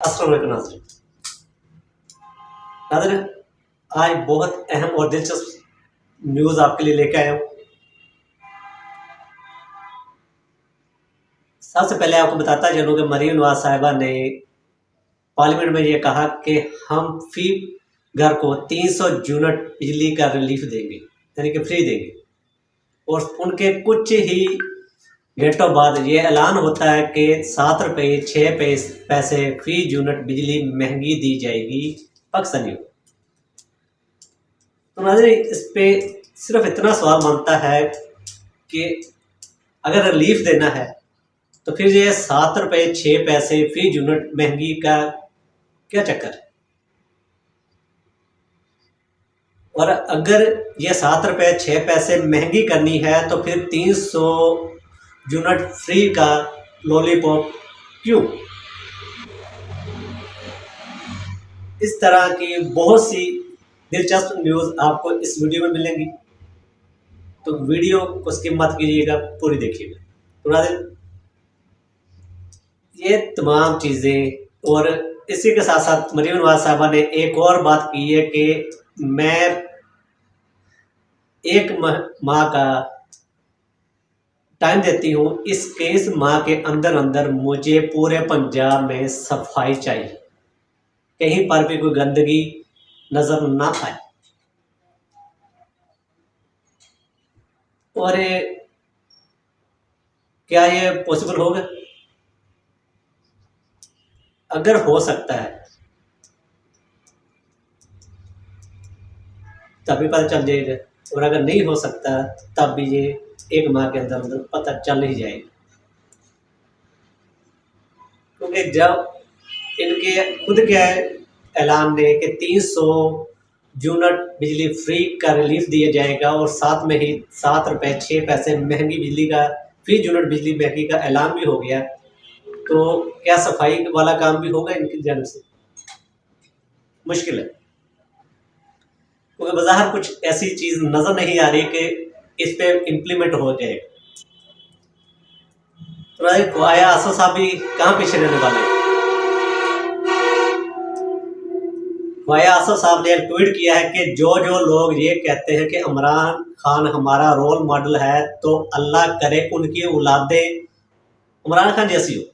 अस्सलाम वालेकुम नाज़रीन। नाज़रीन, आज बहुत अहम और दिलचस्प न्यूज़ आपके लिए लेके आया हूँ। सबसे पहले आपको बताता चलूँ कि मरीम नवाज साहिबा ने पार्लियामेंट में ये कहा कि हम फी घर को 300 यूनिट बिजली का रिलीफ देंगे, यानी कि फ्री देंगे। और उनके कुछ ही घंटों बाद ये ऐलान होता है कि 7 रुपये 6 पैसे फी यूनिट बिजली महंगी दी जाएगी पाकिस्तानियों को। तो नाज़रीन, इस पे सिर्फ इतना सवाल बनता है कि अगर रिलीफ देना है तो फिर ये 7 रुपये 6 पैसे फी यूनिट महंगी का क्या चक्कर है। और अगर ये 7 रुपये 6 पैसे महंगी करनी है तो फिर 300 यूनिट फ्री का लॉलीपॉप क्यों। इस तरह की बहुत सी दिलचस्प न्यूज़ आपको इस वीडियो में मिलेंगी, तो वीडियो को स्किप मत कीजिएगा, पूरी देखिएगा। तो नाज़रीन, ये तमाम चीज़ें और इसी के साथ साथ मरीम नवाज साहबा ने एक और बात की है कि मैं 1 माह का टाइम देती हूँ, इस माह के अंदर अंदर मुझे पूरे पंजाब में सफाई चाहिए, कहीं पर भी कोई गंदगी नज़र ना आए। और क्या ये पॉसिबल होगा? अगर हो सकता है तभी पता चल जाएगा, और अगर नहीं हो सकता तब भी ये 1 माह के अंदर अंदर पता चल ही जाएगा। क्योंकि जब इनके खुद के ऐलान ने कि 300 यूनिट बिजली फ्री का रिलीफ दिया जाएगा और साथ में ही 7 रुपये 6 पैसे महंगी बिजली का फी यूनिट बिजली महंगी का ऐलान भी हो गया, तो क्या सफाई वाला काम भी होगा इनकी जानब से? मुश्किल है, क्योंकि बाज़ार कुछ ऐसी चीज़ नज़र नहीं आ रही कि इस पे इम्प्लीमेंट हो जाए। तो ख्वाजा आसफ साहब भी कहाँ पीछे रहने वाले हैं। ख्वाजा आसफ साहब ने एक ट्वीट किया है कि जो लोग ये कहते हैं कि इमरान खान हमारा रोल मॉडल है, तो अल्लाह करे उनकी औलादें इमरान खान जैसी हो।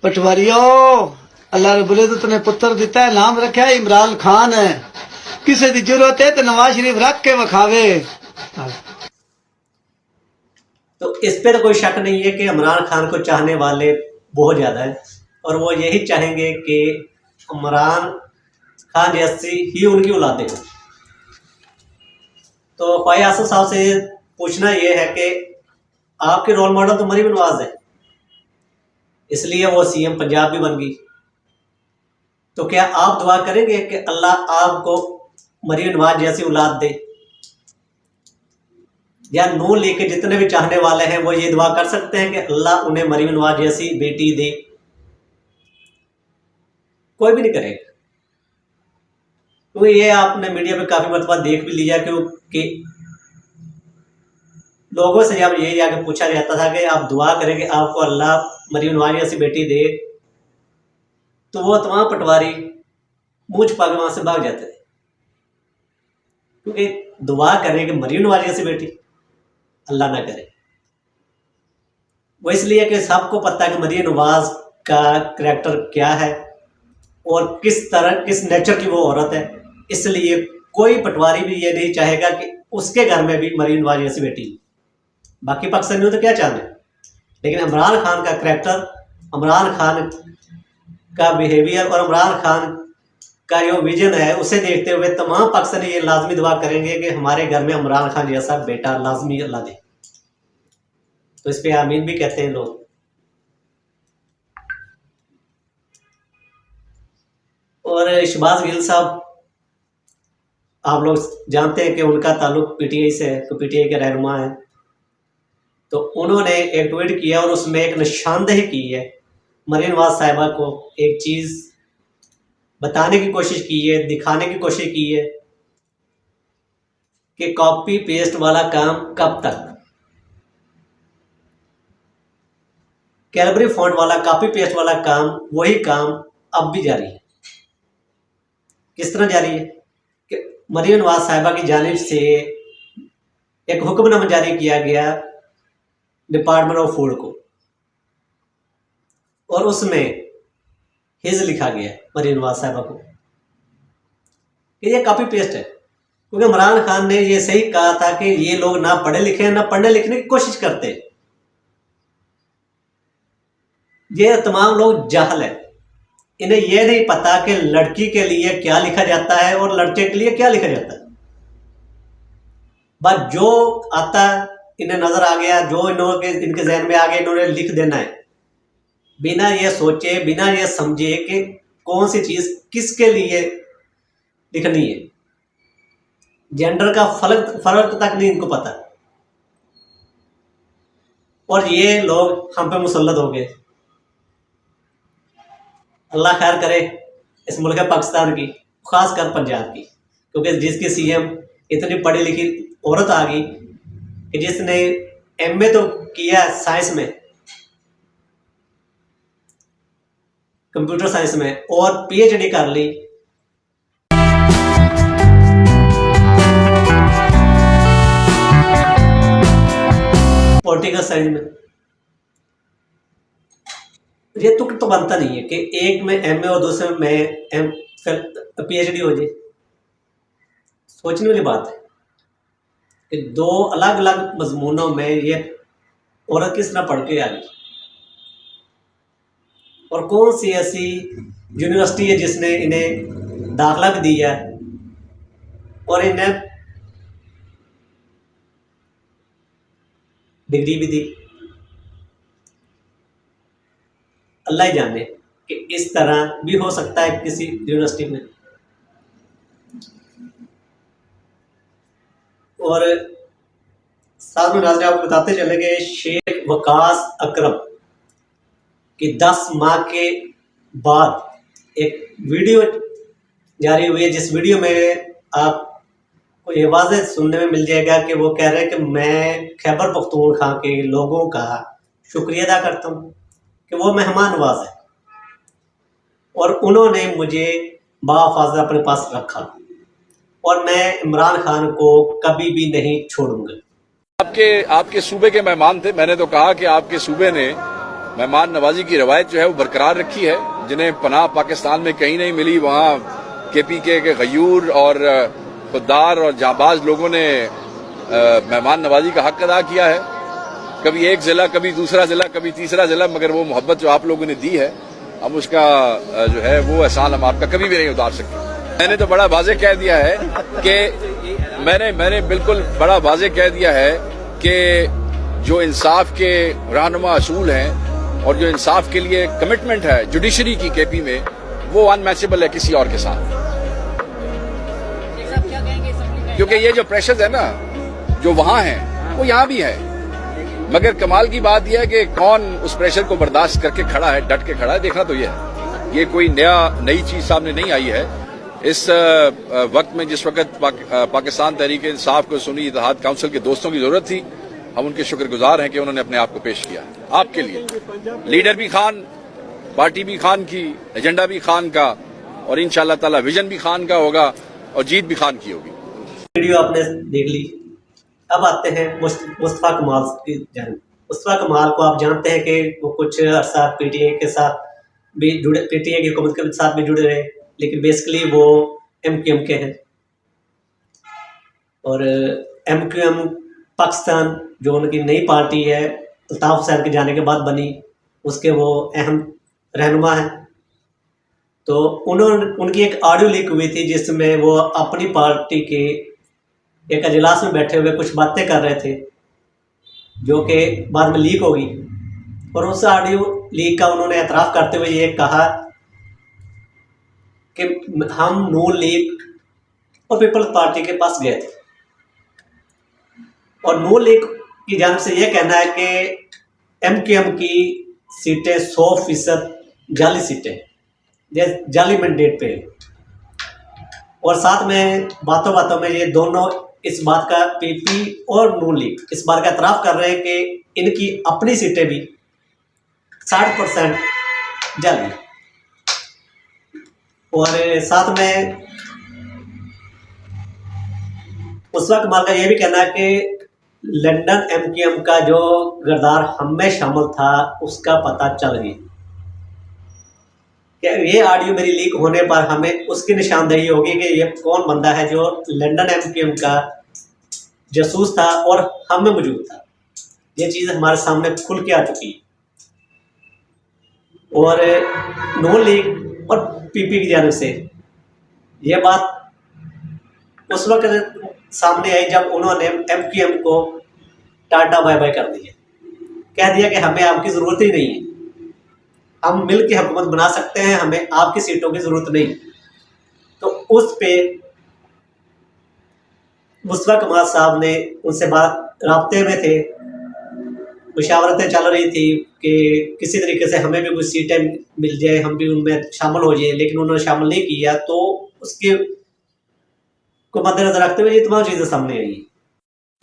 पटवारियों, अल्लाह रब्बुल इज्जत ने पुत्र दिता है, नाम रखा है इमरान खान है। किसी की जरूरत है तो नवाज शरीफ रख के विखावे। तो इस पे तो कोई शक नहीं है कि इमरान खान को चाहने वाले बहुत ज़्यादा हैं, और वो यही चाहेंगे कि इमरान खान जैसी ही उनकी औलादें हो। तो ख्वाजा आसफ साहब से पूछना ये है कि आपके रोल मॉडल तो मरीम नवाज है, इसलिए वो सीएम पंजाब भी बन गई, तो क्या आप दुआ करेंगे कि अल्लाह आपको मरीम नवाज जैसी औलाद दे? या नून लीग के जितने भी चाहने वाले हैं वो ये दुआ कर सकते हैं कि अल्लाह उन्हें मरीम नवाज जैसी बेटी दे? कोई भी नहीं करेगा। क्योंकि ये आपने मीडिया पे काफी मरतबा देख भी लिया, क्योंकि लोगों से जब ये जाके पूछा जाता था कि आप दुआ करें कि आपको अल्लाह मरीम नवाज जैसी बेटी दे, तो वो तमाम पटवारी मुंह छुपा के वहां से भाग जाते थे। क्योंकि दुआ करें कि मरीम नवाज जैसी बेटी अल्लाह ना करे। वो इसलिए कि सबको पता है कि मरीम नवाज का करैक्टर क्या है और किस नेचर की वो औरत है, इसलिए कोई पटवारी भी ये नहीं चाहेगा कि उसके घर में भी मरीम नवाज जैसी बेटी। बाकी पाकिस्तानियों तो क्या चाहते हैं, लेकिन इमरान खान का करैक्टर, इमरान खान का बिहेवियर और इमरान खान का जो विजन है, उसे देखते हुए तमाम पाकिस्तानी ये लाजमी दुआ करेंगे कि हमारे घर में इमरान खान जैसा बेटा लाजमी अल्लाह दे। तो इस पे आमीन भी कहते हैं लोग। और शहबाज गिल साहब, आप लोग जानते हैं कि उनका ताल्लुक पीटीआई से है, तो पीटीआई के रहनुमा है। तो उन्होंने एक ट्वीट किया और उसमें एक निशानदेही की है, मरीम नवाज साहिबा को एक चीज़ बताने की कोशिश की है, दिखाने की कोशिश की है कि कॉपी पेस्ट वाला काम कब तक, कैलबरी फॉन्ट वाला कॉपी पेस्ट वाला काम, वही काम अब भी जारी है। किस तरह जारी है कि मरियम नवाज साहिबा की जानिब से एक हुक्मनामा जारी किया गया डिपार्टमेंट ऑफ फूड को, और उसमें हिज लिखा गया मरियम नवाज साहिबा को कि ये कॉपी पेस्ट है, क्योंकि इमरान खान ने ये सही कहा था कि ये लोग ना पढ़े लिखे हैं, ना पढ़ने लिखने की कोशिश करते। ये तमाम लोग जाहल है, इन्हें यह नहीं पता कि लड़की के लिए क्या लिखा जाता है और लड़के के लिए क्या लिखा जाता है। बस जो आता इन्हें नजर आ गया, जो इनके जहन में आ गया, इन्होंने लिख देना है, बिना ये सोचे, बिना ये समझे कि कौन सी चीज किसके लिए लिखनी है। जेंडर का फर्क तक नहीं इनको पता, और ये लोग हम पे मुसल्लत हो गए। अल्लाह खैर करे इस मुल्क पाकिस्तान की, खासकर पंजाब की, क्योंकि जिसकी सीएम इतनी पढ़ी लिखी औरत आ गई कि जिसने एमए तो किया साइंस में, कंप्यूटर साइंस में, और पीएचडी कर ली पॉलिटिकल साइंस में। ये तुक तो बनता नहीं है कि एक में एमए और दूसरे में पीएचडी हो जाए। सोचने वाली बात है कि दो अलग अलग मजमूनों में ये औरत किस तरह पढ़ के आ गई, और कौन सी ऐसी यूनिवर्सिटी है जिसने इन्हें दाखिला भी दिया और इन्हें डिग्री भी दी। अल्लाह ही जाने कि इस तरह भी हो सकता है किसी यूनिवर्सिटी में। और साथ में नाज़रीन आपको बताते चले गए शेख वकास अकरम कि 10 माह के बाद एक वीडियो जारी हुई है, जिस वीडियो में आपको ये वाज़ेह सुनने में मिल जाएगा कि वो कह रहे हैं कि मैं खैबर पख्तूनख्वा के लोगों का शुक्रिया अदा करता हूँ कि वो मेहमान नवाज है और उन्होंने मुझे बाफाज़ा अपने पास रखा, और मैं इमरान खान को कभी भी नहीं छोड़ूंगा। आपके सूबे के मेहमान थे। मैंने तो कहा कि आपके सूबे ने मेहमान नवाजी की रवायत जो है वो बरकरार रखी है। जिन्हें पनाह पाकिस्तान में कहीं नहीं मिली, वहाँ केपीके के गयूर और खुददार और जाबाज लोगों ने मेहमान नवाजी का हक अदा किया है। कभी एक जिला, कभी दूसरा जिला, कभी तीसरा जिला, मगर वो मोहब्बत जो आप लोगों ने दी है, हम उसका जो है वो एहसान हम आपका कभी भी नहीं उतार सकते। मैंने तो बड़ा वाज़ेह कह दिया है कि मैंने बिल्कुल बड़ा वाज़ेह कह दिया है कि जो इंसाफ के रहनुमा असूल हैं और जो इंसाफ के लिए कमिटमेंट है जुडिशरी की केपी में, वो अनमैचेबल है किसी और के साथ। क्योंकि ये जो प्रेशर्स है ना जो वहां है वो यहां भी है, मगर कमाल की बात यह है कि कौन उस प्रेशर को बर्दाश्त करके खड़ा है, डट के खड़ा है। देखना तो ये है, ये कोई नई चीज सामने नहीं आई है। इस वक्त में जिस वक्त पाकिस्तान तहरीक इंसाफ को सुन्नी इत्तेहाद काउंसिल के दोस्तों की जरूरत थी, हम उनके शुक्रगुजार हैं कि उन्होंने अपने आप को पेश किया आपके लिए। लीडर भी खान, पार्टी भी खान की, एजेंडा भी खान का, और इंशाअल्लाह ताला विजन भी खान का होगा और जीत भी खान की होगी। वीडियो आपने देख ली, अब आते हैं मुस्तफा कमाल की जानिब। मुस्तफा कमाल को आप जानते हैं कि वो कुछ अरसा पीटीए के साथ भी जुड़े, पीटीए की हुकूमत के साथ भी जुड़े रहे, लेकिन बेसिकली वो एमक्यूएम के हैं। और एमक्यूएम पाकिस्तान जो उनकी नई पार्टी है, अल्ताफ हुसैन के जाने के बाद बनी, उसके वो अहम रहनुमा हैं। तो उनकी एक ऑडियो लीक हुई थी जिसमें वो अपनी पार्टी के एक अजलास में बैठे हुए कुछ बातें कर रहे थे, जो कि बाद में लीक हो गई। और उस ऑडियो लीक का उन्होंने एतराफ़ करते हुए ये कहा कि हम नून लीग और पीपल्स पार्टी के पास गए थे, और नून लीग की जानिब से यह कहना है कि एमक्यूएम की सीटें 100% जाली सीटें, जाली मैंडेट पे, और साथ में बातों बातों में ये दोनों इस बात का पीपी और नून लीग इस बात का एतराफ़ कर रहे हैं कि इनकी अपनी सीटें भी 60% जाली। और साथ में उसवा कमाल का ये भी कहना है कि लंदन एमक्यूएम का जो किरदार हम में शामिल था उसका पता चल गया। क्या ये ऑडियो मेरी लीक होने पर हमें उसकी निशानदेही होगी कि ये कौन बंदा है जो लंदन एमक्यूएम का जासूस था और हम में मौजूद था। ये चीज़ हमारे सामने खुल के आ चुकी है। और नून लीग और पीपी की जानिब से ये बात उस वक्त सामने आई जब उन्होंने एमक्यूएम को टाटा बाय बाय कर दिया, कह दिया कि हमें आपकी ज़रूरत ही नहीं है, हम मिल के हुकूमत बना सकते हैं, हमें आपकी सीटों की ज़रूरत नहीं। तो उस पे मुस्तफा कमाल साहब ने उनसे बात राब्ते में थे, मुशावरतें चल रही थी कि किसी तरीके से हमें भी कुछ सीटें मिल जाए, हम भी उनमें शामिल हो जाए, लेकिन उन्होंने शामिल नहीं किया। तो उसके को मद्देनजर रखते हुए ये तमाम चीज़ें सामने आई।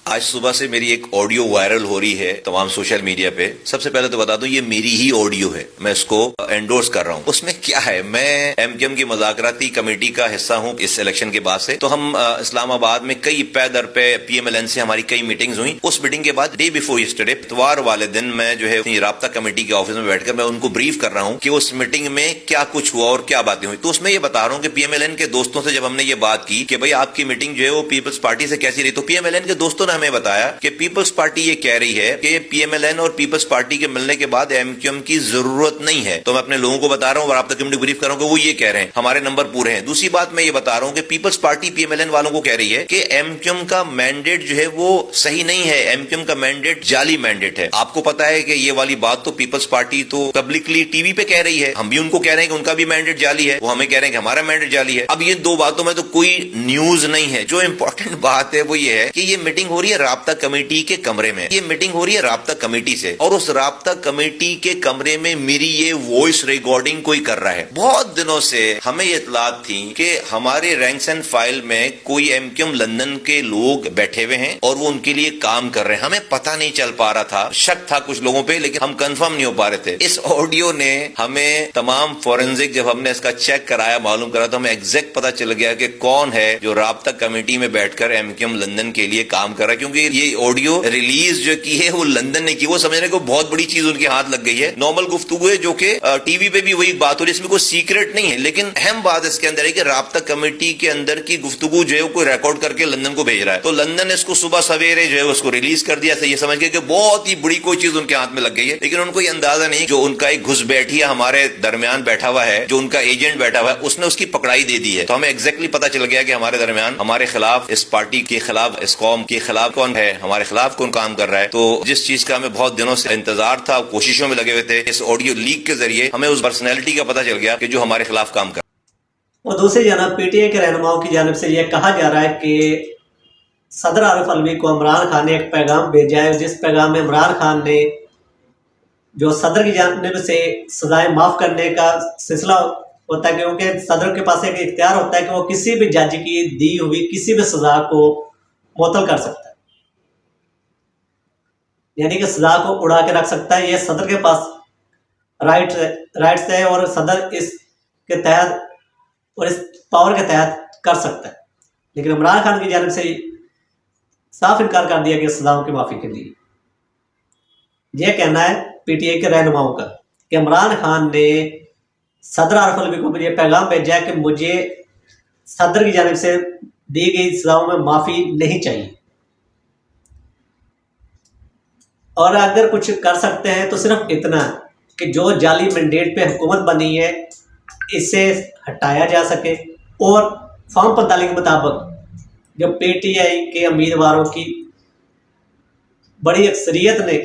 आज सुबह से मेरी एक ऑडियो वायरल हो रही है तमाम सोशल मीडिया पे। सबसे पहले तो बता दूं ये मेरी ही ऑडियो है, मैं इसको एंडोर्स कर रहा हूं। उसमें क्या है, मैं एमक्यूएम की मुज़ाकराती कमेटी का हिस्सा हूं इस इलेक्शन के बाद से। तो हम इस्लामाबाद में कई पे दर पे पीएमएलएन से हमारी कई मीटिंग्स हुई। उस मीटिंग के बाद डे बिफोर यस्टरडे इतवार वाले दिन मैं जो है राब्ता कमेटी के ऑफिस में बैठकर मैं उनको ब्रीफ कर रहा हूं कि उस मीटिंग में क्या कुछ हुआ और क्या बातें हुई। तो उसमें ये बता रहा हूं कि पीएमएलएन के दोस्तों से जब हमने ये बात की कि भाई आपकी मीटिंग जो है वो पीपल्स पार्टी से कैसी रही, तो पीएमएलएन के दोस्तों ने हमें बताया कि पीपल्स पार्टी ये कह रही है कि पीएमएलएन और पीपल्स पार्टी के मिलने के बाद एमक्यूएम की जरूरत नहीं है। तो मैं अपने लोगों को बता रहा हूं और आप तक कमेटी ब्रीफ कर रहा हूं कि वो ये कह रहे हैं हमारे नंबर पूरे हैं। दूसरी बात मैं ये बता रहा हूं कि पीपल्स पार्टी पीएमएलएन वालों को कह रही है कि एमक्यूएम का मैंडेट जो है वो सही नहीं है, एमक्यूएम का मैंडेट जाली मैंडेट है। आपको पता है कि ये वाली बात तो पीपल्स पार्टी तो पब्लिकली टीवी पे कह रही है, हम भी उनको कह रहे हैं कि उनका भी मैंडेट जाली है, वो हमें कह रहे हैं कि हमारा मैंडेट जाली है। अब ये दो बातों में तो कोई न्यूज नहीं है। जो इंपॉर्टेंट बात है वो ये है कि ये मीटिंग हो रही है राब्ता कमेटी के कमरे में, ये मीटिंग हो रही है राब्ता कमेटी से, और उस राब्ता कमेटी के कमरे में मेरी ये वॉइस रिकॉर्डिंग कोई कर रहा है। बहुत दिनों से हमें ये इत्तलात थी कि हमारे रैंक्स एंड फाइल में कोई एमक्यूएम लंदन के लोग बैठे हुए हैं और वो उनके लिए काम कर रहे हैं। हमें पता नहीं चल पा रहा था, शक था कुछ लोगों पे, लेकिन हम कंफर्म नहीं हो पा रहे थे। इस ऑडियो ने हमें तमाम फॉरेंसिक जब हमने इसका चेक कराया, मालूम करा, तो हमें एग्जैक्ट पता चल गया कि कौन है जो राब्ता कमेटी में बैठकर एमक्यूएम लंदन के लिए काम कर रहा है। क्योंकि ये ऑडियो रिलीज जो की है वो लंदन ने की, वो समझने को बहुत बड़ी चीज उनके हाथ लग गई है। नॉर्मल गुफ्तगू है जो कि टीवी पे भी वही बात हो रही है, इसमें कोई सीक्रेट नहीं है। लेकिन अहम बात इसके अंदर है कि राब्ता कमेटी के अंदर की गुफ्तगू जो है वो कोई रिकॉर्ड करके लंदन को भेज रहा है। तो लंदन ने इसको सुबह सवेरे जो है उसको रिलीज कर दिया, ये समझ के कि बहुत ही बड़ी कोई चीज उनके हाथ में लग गई है। लेकिन उनको ये अंदाजा नहीं जो उनका एक घुसपैठिया हमारे दरमियान बैठा हुआ है, जो उनका एजेंट बैठा हुआ है, उसने उसकी पकड़ाई दे दी है। तो हमें एग्जैक्टली पता चल गया कि हमारे दरमियान, हमारे खिलाफ, इस पार्टी के खिलाफ, इस कौम के खिलाफ कौन है, हमारे खिलाफ कौन काम कर रहा है। तो जिस चीज का हमें बहुत दिनों से इंतजार था, कोशिशों में लगे हुए थे, इस ऑडियो लीक के जरिए हमें उस पर्सनैलिटी का पता चल गया कि जो हमारे खिलाफ काम कर। और दूसरी जानब पीटीआई के रहनुमाओं की जानब से यह कहा जा रहा है कि सदर आरिफ अलवी को इमरान खान ने एक पैगाम भेजा है, जिस पैगाम में इमरान खान ने जो सदर की जानब से सजाएं माफ़ करने का सिलसिला होता है, क्योंकि सदर के पास एक इख्तियार होता है कि वो किसी भी जज की दी हुई किसी भी सजा को मुअत्तल कर सकता है, यानी कि सजा को उड़ा के रख सकता है। ये सदर के पास राइट्स है और सदर इसके तहत और इस पावर के तहत कर सकता है। लेकिन इमरान खान की जानिब से साफ इनकार कर दिया गया सजाओं की माफ़ी के लिए। यह कहना है पीटीआई के रहनुमाओं का कि इमरान खान ने सदर आरिफ अलवी को ये पैगाम भेजा है कि मुझे सदर की जानिब से दी गई सजाओं में माफ़ी नहीं चाहिए, और अगर कुछ कर सकते हैं तो सिर्फ इतना कि जो जाली मैंडेट पे हुकूमत बनी है इसे हटाया जा सके, और फॉर्म 45 के मुताबिक जो पीटीआई के उम्मीदवारों की बड़ी अक्सरियत ने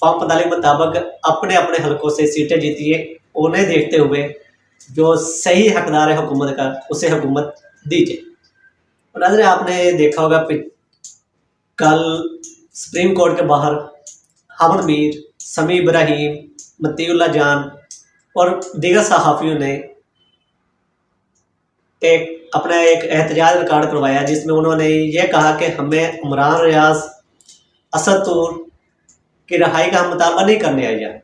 फॉर्म 45 के मुताबिक अपने अपने हलकों से सीटें जीती है, उन्हें देखते हुए जो सही हकदार है हुकूमत का उसे हुकूमत दीजिए। और नजर आपने देखा होगा कल सुप्रीम कोर्ट के बाहर हमद मीर, समी इब्राहिम, मतीउल्लाह जान और दीगर सहाफ़ियों ने एक अपना एक एहतजाज रिकॉर्ड करवाया जिसमें उन्होंने ये कहा कि हमें उमरान रियाज, असद तूर की रिहाई का हम मुतालबा नहीं करने आए हैं।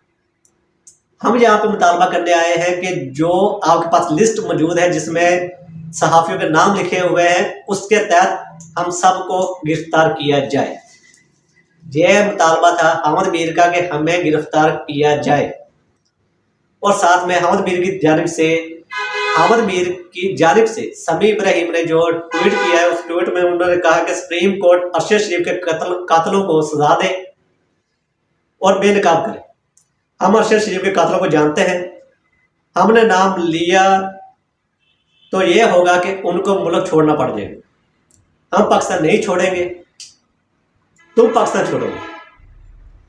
हम यहाँ पे मुतालबा करने आए हैं कि जो आपके पास लिस्ट मौजूद है जिसमें सहाफ़ियों के नाम लिखे हुए हैं उसके तहत हम सबको गिरफ्तार किया जाए। यह मुतालबा था अहमद मीर का कि हमें गिरफ्तार किया जाए। और साथ में अहमद मीर की जानिब से समी इब्राहिम ने जो ट्वीट किया है उस ट्वीट में उन्होंने कहा कि सुप्रीम कोर्ट अरशद शरीफ के कातलों को सजा दे और बेनकाब करे। हम अरशद शरीफ के कातलों को जानते हैं, हमने नाम लिया तो ये होगा कि उनको मुल्क छोड़ना पड़ जाएगा। हम पाकिस्तान नहीं छोड़ेंगे, तुम पाकिस्तान छोड़ोगे।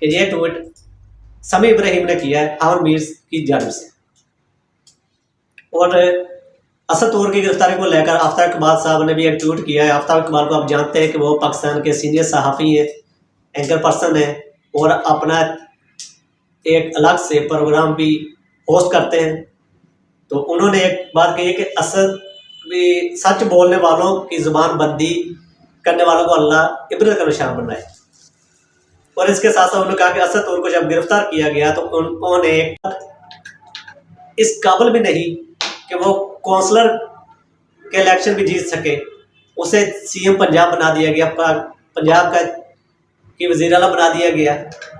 कि ये ट्वीट समी इब्राहिम ने किया है अहमद मीर की जानिब से। और असद तूर की गिरफ्तारी को लेकर आफ्ताब इकबाल साहब ने भी एक ट्वीट किया है। आफ्ताब इकबाल को आप जानते हैं कि वो पाकिस्तान के सीनियर सहाफ़ी हैं, एंकर पर्सन है और अपना एक अलग से प्रोग्राम भी होस्ट करते हैं। तो उन्होंने एक बात कही कि असद भी सच बोलने वालों की ज़ुबान बंदी करने वालों को अल्लाह इब्रत का निशान बनाए। और इसके साथ साथ उन्होंने कहा कि असद तूर को जब गिरफ्तार किया गया तो उन्होंने इस काबिल भी नहीं कि वो काउंसलर के इलेक्शन भी जीत सके, उसे सीएम पंजाब बना दिया गया, पंजाब का की वज़ीर आला बना दिया गया।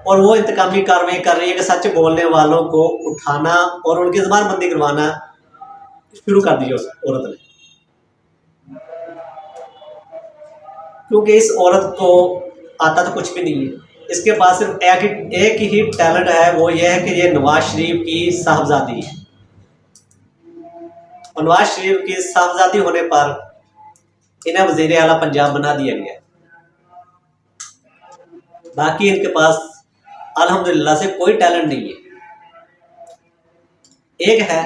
और वो इंतकामी कार्रवाई कर रही है कि सच बोलने वालों को उठाना और उनकी ज़बानबंदी करवाना शुरू कर दी उस औरत ने। क्योंकि इस औरत को आता तो कुछ भी नहीं है, इसके पास सिर्फ एक ही टैलेंट है, वो ये है कि ये नवाज शरीफ की साहबजादी है। और नवाज शरीफ की साहबजादी होने पर इन्हें वज़ीर आला पंजाब बना दिया गया। बाकी इनके पास अल्हम्दुलिल्लाह से कोई टैलेंट नहीं है। एक है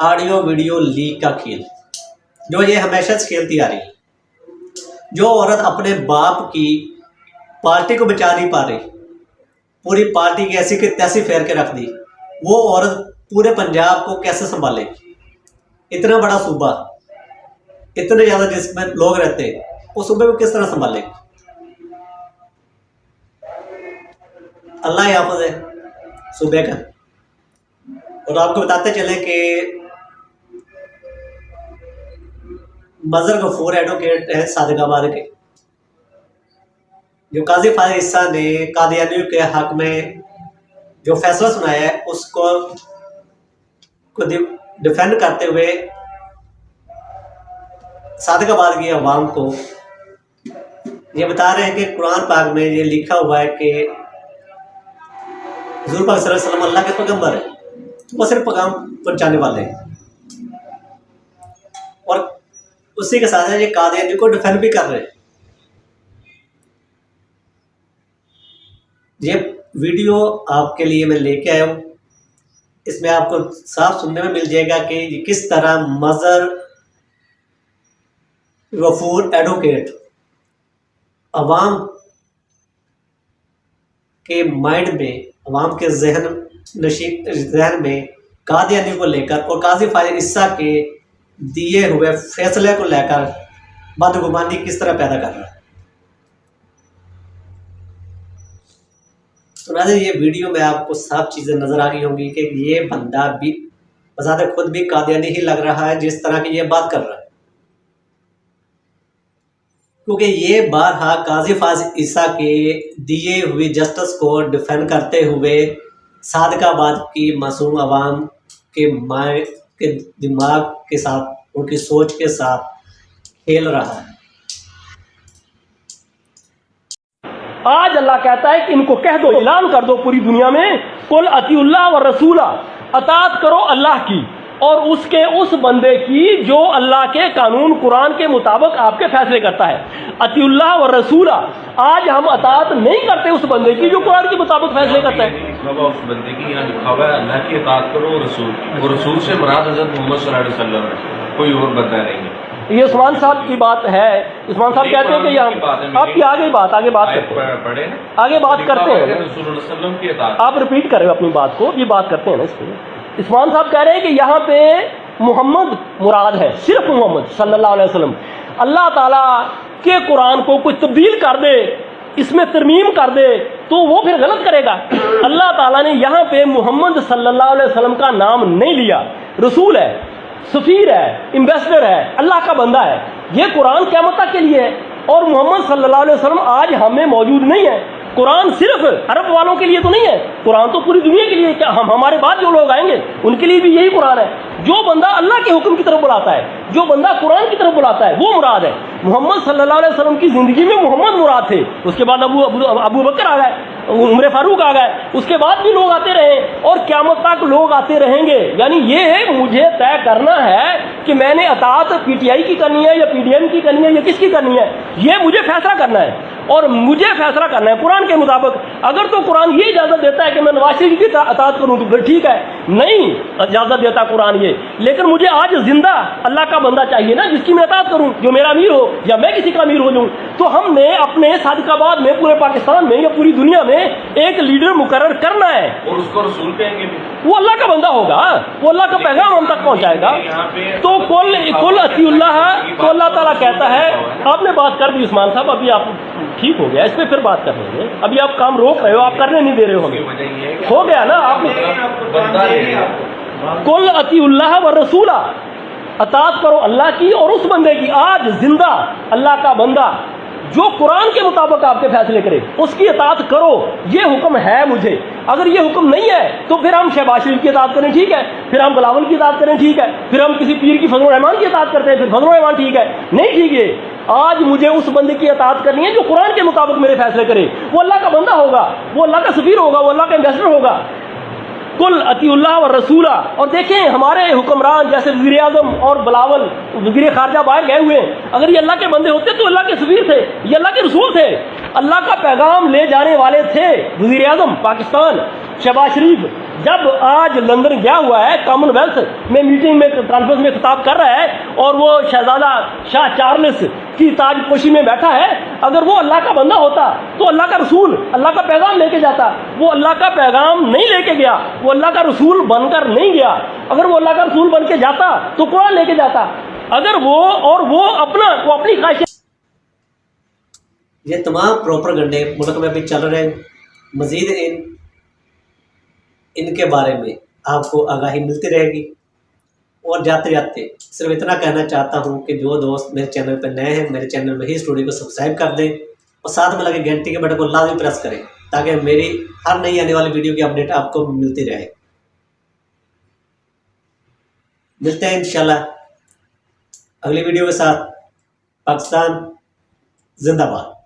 ऑडियो वीडियो लीक का खेल, जो ये हमेशा से खेलती आ रही है। जो औरत अपने बाप की पार्टी को बचा नहीं पा रही, पूरी पार्टी की ऐसी की तैसी फेर के रख दी, वो औरत पूरे पंजाब को कैसे संभालेगी? इतना बड़ा सूबा, इतने ज़्यादा जिसमें लोग रहते हैं, उस सूबे को किस तरह संभालेगी? अल्लाह याफ़िज़ है सूबे का। और आपको बताते चले कि मजर गफूर एडवोकेट है सादिकाबाद के, जो काजी फाजिल इस्सा ने कादियानियों के हक में जो फैसला सुनाया है उसको डिफेंड करते हुए सादिकाबाद की अवाम को ये बता रहे हैं कि कुरान पाक में ये लिखा हुआ है कि हुज़ूर पाक सल्लल्लाहु अलैहि वसल्लम अल्लाह के पैगंबर है, वो सिर्फ पैगाम पहुंचाने वाले हैं। और उसी के साथ ये कादियानी को डिफेंड भी कर रहे हैं। ये वीडियो आपके लिए मैं लेके आया हूँ, इसमें आपको साफ सुनने में मिल जाएगा कि किस तरह मजर गफूर एडवोकेट अवाम के माइंड में, अवाम के जहन में कादियानी को लेकर और काजी फाजिल इस्सा के दिए हुए फैसले को लेकर बदगुमानी किस तरह पैदा कर रहा है। तो नाज़रीन, ये वीडियो में आपको साफ चीज़ें नज़र आ गई होंगी कि ये बंदा भी बज़ाते खुद भी कादियानी ही लग रहा है जिस तरह की ये बात कर रहा है। क्योंकि ये बारहा काजी फाजिल इस्सा के दिए हुए जस्टिस को डिफेंड करते हुए सादिकाबाद की मासूम आवाम के के दिमाग के साथ, उनकी सोच के साथ खेल रहा है। आज अल्लाह कहता है कि इनको कह दो, ऐलान कर दो पूरी दुनिया में, कुल अतीउल्लाह व रसूला, अतात करो अल्लाह की और उसके उस बंदे की जो अल्लाह के कानून कुरान के मुताबिक आपके फैसले करता है। अतीउल्लाह व रसूला, आज हम अतात नहीं करते उस बंदे की जो कुरान के मुताबिक फैसले करता है। उस बंदे की यहाँ लिखा हुआ है अल्लाह की अतात करो रसूल, और रसूल से मुराद हज़रत मोहम्मद सल्लल्लाहु अलैहि वसल्लम है, कोई और बंदा नहीं है। ये उस्मान साहब की बात है। उस्मान साहब कहते हैं कि यहाँ आपकी आगे बात करते हैं, आगे बात करते हैं, आप रिपीट करें अपनी बात को, ये बात करते हैं ना इसको। उस्मान साहब कह रहे हैं कि यहाँ पे मोहम्मद मुराद है, सिर्फ मोहम्मद सल्लल्लाहु अलैहि वसल्लम। अल्लाह ताला के कुरान को कोई तब्दील कर दे, इसमें तरमीम कर दे, तो वो फिर गलत करेगा। अल्लाह ताला ने यहाँ पे मोहम्मद सल्लल्लाहु अलैहि वसल्लम का नाम नहीं लिया। रसूल है, सफ़ीर है, एम्बेसडर है, अल्लाह का बंदा है। ये कुरान क़यामत तक के लिए है और मोहम्मद सल्लल्लाहु अलैहि वसल्लम आज हमें मौजूद नहीं है। कुरान सिर्फ अरब वालों के लिए तो नहीं है, कुरान तो पूरी दुनिया के लिए। क्या हम हमारे बाद जो लोग आएंगे उनके लिए भी यही कुरान है। जो बंदा अल्लाह के हुक्म की तरफ बुलाता है, जो बंदा कुरान की तरफ बुलाता है, वो मुराद है। मोहम्मद सल्लल्लाहु अलैहि वसल्लम की ज़िंदगी में मोहम्मद मुराद थे, उसके बाद अबू बकर आ गए, उमर फारूक आ गए, उसके बाद भी लोग आते रहे और क़यामत तक लोग आते रहेंगे। यानी ये मुझे तय करना है कि मैंने अतात पीटीआई की करनी है या पीडीएम की करनी है या किसकी करनी है, ये मुझे फैसला करना है। और मुझे फैसला करना है कुरान के मुताबिक। अगर तो कुरान ये इजाज़त देता है कि मैं नवाज शरीफ की अतात करूँ तो फिर ठीक है, नहीं इजाज़त देता कुरान ये, लेकिन मुझे आज जिंदा अल्लाह का बंदा चाहिए ना जिसकी मैं अतात करूँ, जो मेरा अमीर हो या मैं किसी का अमीर हो जाऊँ। तो हमने अपने सादिकाबाद में, पूरे पाकिस्तान में या पूरी दुनिया में एक लीडर मुकर्रर करना है और उसको रसूल कहेंगे भी, वो अल्लाह का बंदा होगा, वो अल्लाह का पैगाम हम तक पहुंचाएगा। तो कुल अतीउल्लाह, तो अल्लाह ताला कहता है। आपने बात कर दी उस्मान साहब, अभी आप ठीक हो गया, इस पर फिर बात कर लेंगे। अभी आप काम रोक रहे हो, आप करने नहीं दे रहे हो हमें, हो गया ना आप। कुल अतीउल्लाह व रसूला, अतात करो अल्लाह की और उस बंदे की, आज जिंदा अल्लाह का बंदा जो कुरान के मुताबिक आपके फैसले करे, उसकी अतात करो। ये हुक्म है मुझे। अगर ये हुक्म नहीं है तो फिर हम शहबाज शरीफ की अतात करें, ठीक है, फिर हम बिलावल की अतात करें, ठीक है, फिर हम किसी पीर की फजल रहमान की अतात करते हैं, फिर फजल रहमान ठीक है, नहीं ठीक है। आज मुझे उस बंदे की अतात करनी है जो कुरान के मुताबिक मेरे फैसले करे। वो अल्लाह का बंदा होगा, वो अल्लाह का सफीर होगा, वो अल्लाह का एम्बेसडर होगा। कुल अतीउल्लाह व रसूला। और देखें हमारे हुक्मरान जैसे वज़ीर आज़म और बिलावल वज़ीर खारजा बाहर गए हुए, अगर ये अल्लाह के बंदे होते तो अल्लाह के सफीर थे, ये अल्लाह के रसूल थे, अल्लाह का पैगाम ले जाने वाले थे। वज़ीर आज़म पाकिस्तान शहबाज शरीफ जब आज लंदन गया हुआ है, कॉमनवेल्थ में मीटिंग में, कॉन्फ्रेंस में खिताब कर रहा है और वो शहजादा शाह चार्ल्स की ताजपोशी में बैठा है। अगर वो अल्लाह का बंदा होता तो अल्लाह का रसूल अल्लाह का पैगाम लेके जाता। वो अल्लाह का पैगाम नहीं लेके गया, वो अल्लाह का रसूल बनकर नहीं गया। अगर वो अल्लाह का रसूल बन के जाता तो कुरान लेके जाता। अगर वो अपनी ख्वाहिश, ये तमाम प्रोपेगेंडे मुल्क में भी चल रहे हैं। मज़ीद इनके बारे में आपको आगाही मिलती रहेगी। और जाते जाते सिर्फ इतना कहना चाहता हूँ कि जो दोस्त मेरे चैनल पर नए हैं, मेरे चैनल में ही स्टूडियो को सब्सक्राइब कर दें और साथ में लगे घंटी के बटन को लाजमी प्रेस करें ताकि मेरी हर नई आने वाली वीडियो की अपडेट आपको मिलती रहे। मिलते हैं इंशाल्लाह अगली वीडियो के साथ। पाकिस्तान जिंदाबाद।